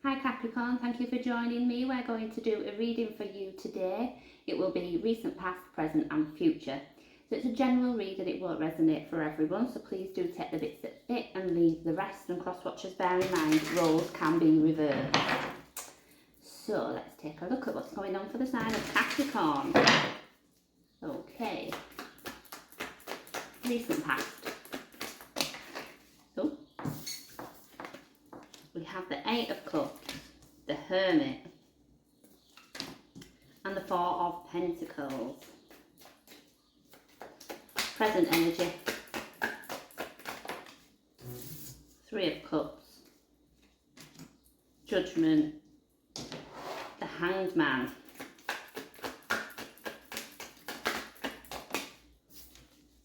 Hi Capricorn, thank you for joining me. We're going to do a reading for you today. It will be recent, past, present and future. So it's a general read and it won't resonate for everyone, so please do take the bits that fit and leave the rest, and cross watchers bear in mind roles can be reversed. So let's take a look at what's going on for the sign of Capricorn. Okay, recent, past. So we have the Eight of Cups, the Hermit, and the Four of Pentacles. Present energy, Three of Cups, Judgment, the Hanged Man,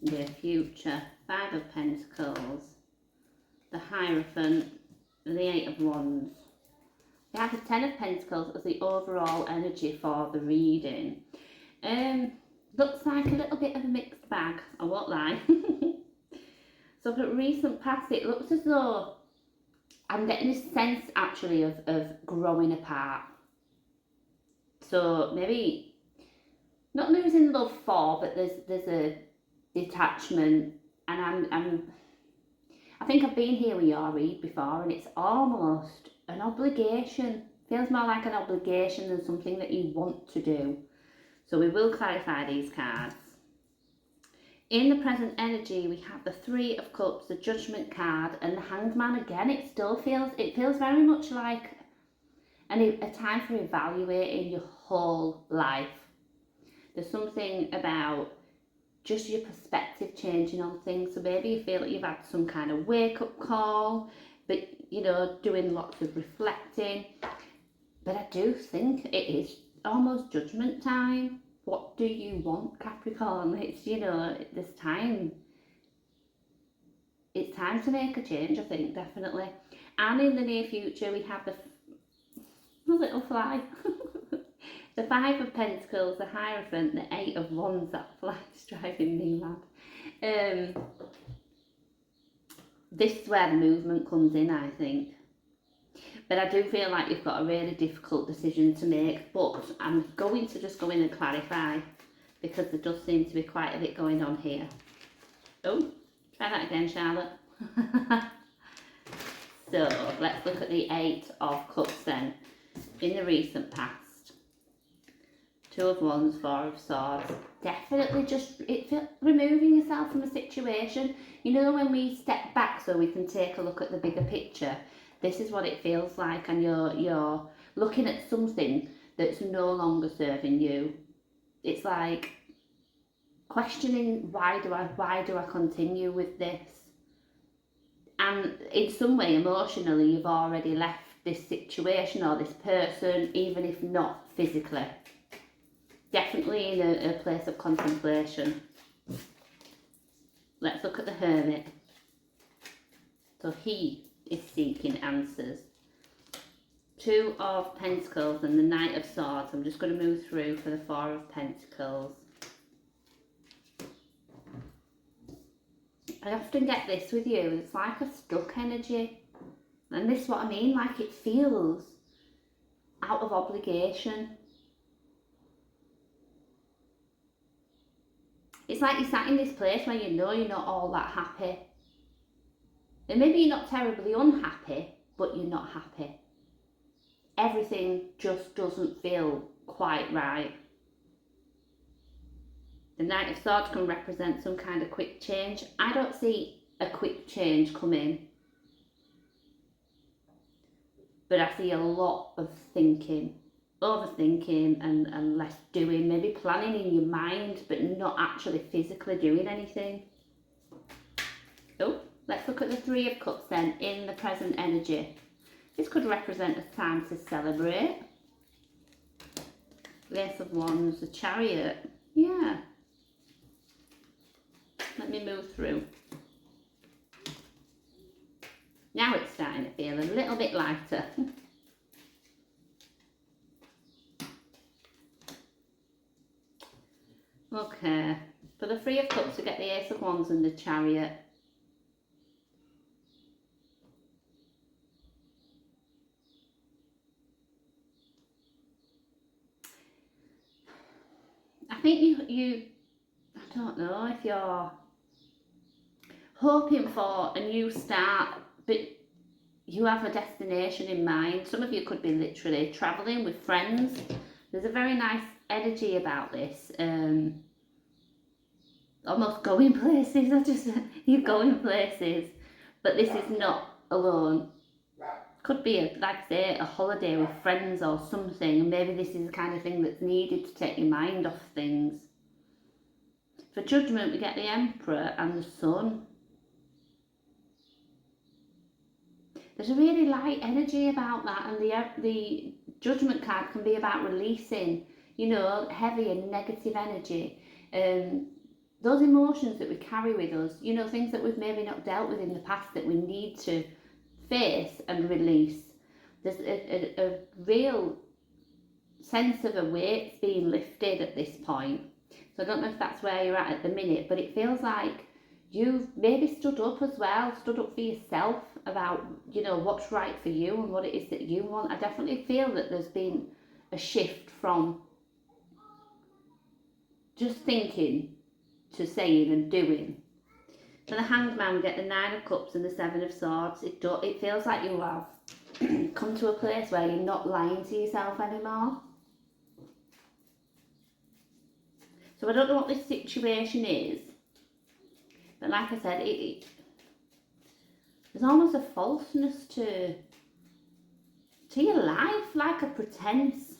the Future, Five of Pentacles, the Hierophant, and the Eight of Wands. We have the Ten of Pentacles as the overall energy for the reading. Looks like a little bit of a mixed bag, I won't lie. So for recent past, it looks as though I'm getting this sense actually of growing apart. So maybe not losing love for, but there's a detachment, and I think I've been here with your read before, and it's almost an obligation. Feels more like an obligation than something that you want to do. So we will clarify these cards. In the present energy, we have the Three of Cups, the Judgment card, and the Hanged Man again. It feels very much like a time for evaluating your whole life. There's something about just your perspective changing on things. So maybe you feel like you've had some kind of wake-up call, but doing lots of reflecting. But I do think it is almost judgment time. What do you want, Capricorn? It's, this time. It's time to make a change, I think, definitely. And in the near future, we have the little fly. The Five of Pentacles, the Hierophant, the Eight of Wands. That fly's driving me mad. This is where the movement comes in, I think. But I do feel like you've got a really difficult decision to make, but I'm going to just go in and clarify, because there does seem to be quite a bit going on here. Oh, try that again, Charlotte. So let's look at the Eight of Cups then. In the recent past, Two of Wands, Four of Swords. Definitely just removing yourself from a situation. When we step back so we can take a look at the bigger picture, this is what it feels like, and you're looking at something that's no longer serving you. It's like questioning, why do I continue with this? And in some way, emotionally, you've already left this situation or this person, even if not physically. Definitely in a place of contemplation. Let's look at the Hermit. So he is seeking answers. Two of Pentacles and the Knight of Swords. I'm just going to move through for the Four of Pentacles. I often get this with you. It's like a stuck energy. And this is what I mean. Like it feels out of obligation. It's like you're sat in this place where you're not all that happy. And maybe you're not terribly unhappy, but you're not happy. Everything just doesn't feel quite right. The Knight of Swords can represent some kind of quick change. I don't see a quick change coming, but I see a lot of thinking, overthinking and less doing, maybe planning in your mind, but not actually physically doing anything. Oh. Let's look at the Three of Cups then in the present energy. This could represent a time to celebrate. The Ace of Wands, the Chariot. Yeah. Let me move through. Now it's starting to feel a little bit lighter. Okay. For the Three of Cups, we get the Ace of Wands and the Chariot. think I don't know if you're hoping for a new start, but you have a destination in mind. Some of you could be literally travelling with friends. There's a very nice energy about this. Almost going places. You're going places, but this is not alone. Could be, like I say, a holiday with friends or something, and maybe this is the kind of thing that's needed to take your mind off things. For Judgment, we get the Emperor and the Sun. There's a really light energy about that, and the Judgment card can be about releasing, heavy and negative energy. Those emotions that we carry with us, things that we've maybe not dealt with in the past that we need to face and release. There's a real sense of a weight's being lifted at this point. So I don't know if that's where you're at the minute, but it feels like you've maybe stood up as well, stood up for yourself about, what's right for you and what it is that you want. I definitely feel that there's been a shift from just thinking to saying and doing. For the Hanged Man, we get the Nine of Cups and the Seven of Swords. It feels like you have come to a place where you're not lying to yourself anymore. So I don't know what this situation is, but like I said, there's almost a falseness to your life, like a pretense.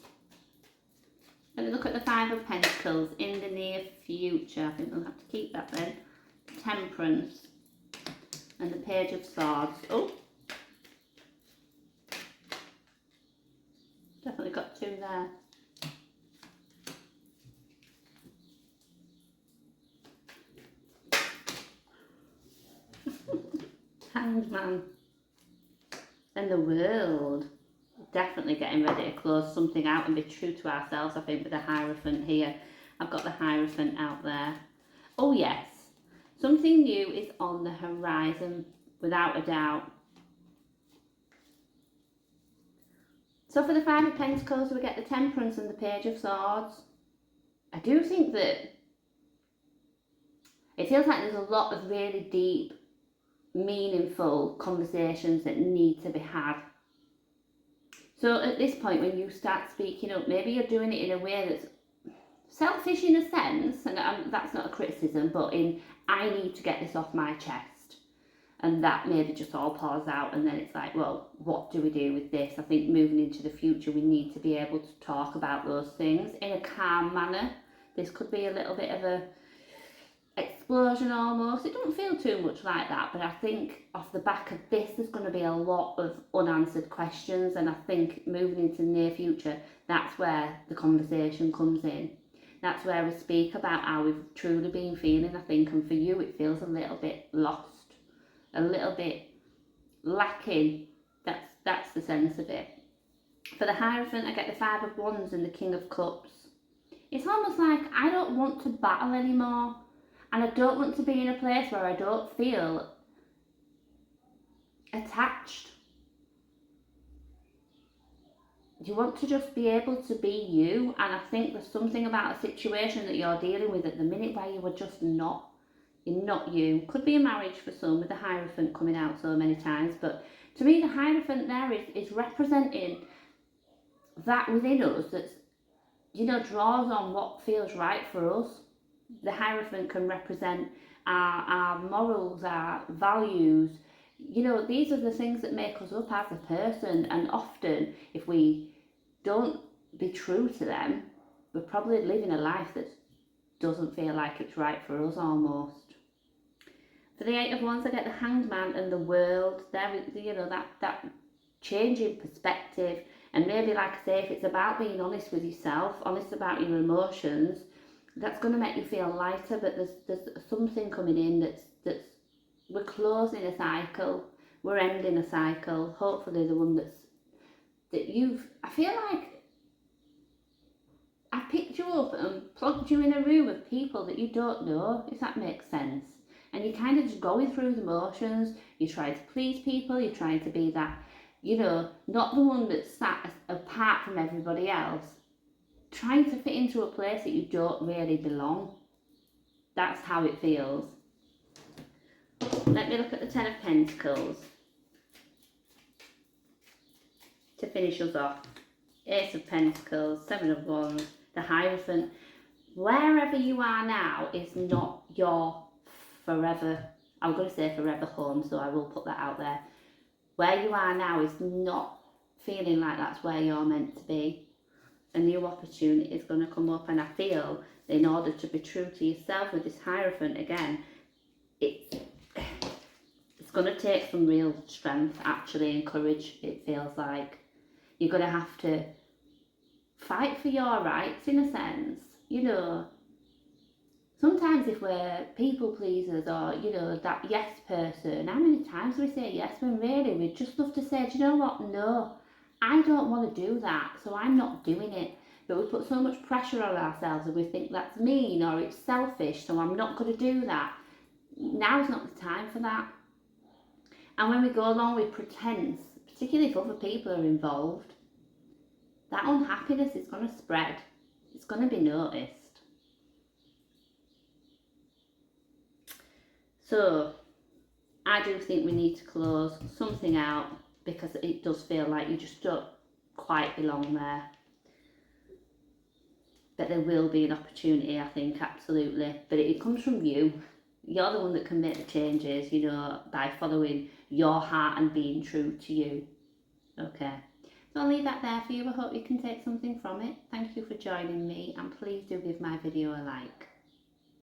Let me look at the Five of Pentacles in the near future. I think we'll have to keep that then. Temperance and the Page of Swords. Oh, definitely got two there. Hanged Man and the World. Definitely getting ready to close something out and be true to ourselves, I think, with the Hierophant here. I've got the Hierophant out there. Oh yes, something new is on the horizon, without a doubt. So for the Five of Pentacles, we get the Temperance and the Page of Swords. I do think that it feels like there's a lot of really deep, meaningful conversations that need to be had. So at this point, when you start speaking up, maybe you're doing it in a way that's selfish in a sense, and that's not a criticism, but I need to get this off my chest. And that maybe just all pours out, and then it's like, well, what do we do with this? I think moving into the future, we need to be able to talk about those things in a calm manner. This could be a little bit of a explosion almost. It doesn't feel too much like that, but I think off the back of this there's going to be a lot of unanswered questions, and I think moving into the near future, that's where the conversation comes in. That's where we speak about how we've truly been feeling, I think, and for you it feels a little bit lost, a little bit lacking. That's the sense of it. For the Hierophant, I get the Five of Wands and the King of Cups. It's almost like I don't want to battle anymore. And I don't want to be in a place where I don't feel attached. You want to just be able to be you. And I think there's something about a situation that you're dealing with at the minute where you are just not. You're not you. Could be a marriage for some, with the Hierophant coming out so many times. But to me, the Hierophant there is representing that within us that's, draws on what feels right for us. The Hierophant can represent our morals, our values. These are the things that make us up as a person, and often if we don't be true to them, we're probably living a life that doesn't feel like it's right for us almost. For the Eight of Wands, I get the Hanged Man and the World. There, that change in perspective, and maybe, like I say, if it's about being honest with yourself, honest about your emotions, that's going to make you feel lighter. But there's something coming in that's we're closing a cycle, we're ending a cycle. Hopefully the one I feel like I picked you up and plugged you in a room of people that you don't know, if that makes sense. And you're kind of just going through the motions. You try to please people, you're trying to be that, not the one that's sat apart from everybody else. trying to fit into a place that you don't really belong. That's how it feels. Let me look at the Ten of Pentacles to finish us off. Ace of Pentacles, Seven of Wands, the Hierophant. Wherever you are now is not your forever, I'm going to say forever home, so I will put that out there. Where you are now is not feeling like that's where you're meant to be. A new opportunity is going to come up, and I feel that in order to be true to yourself with this Hierophant again, it's going to take some real strength actually and courage. It feels like you're going to have to fight for your rights in a sense. You know, sometimes if we're people pleasers or, you know, that yes person, how many times do we say yes when really we'd just love to say, do you know what, no, I don't want to do that, so I'm not doing it. But we put so much pressure on ourselves and we think that's mean or it's selfish, so I'm not going to do that. Now's not the time for that. And when we go along with pretense, particularly if other people are involved, that unhappiness is going to spread. It's going to be noticed. So I do think we need to close something out because it does feel like you just don't quite belong there. But there will be an opportunity, I think, absolutely. But it comes from you. You're the one that can make the changes, you know, by following your heart and being true to you. Okay. So I'll leave that there for you. I hope you can take something from it. Thank you for joining me, and please do give my video a like.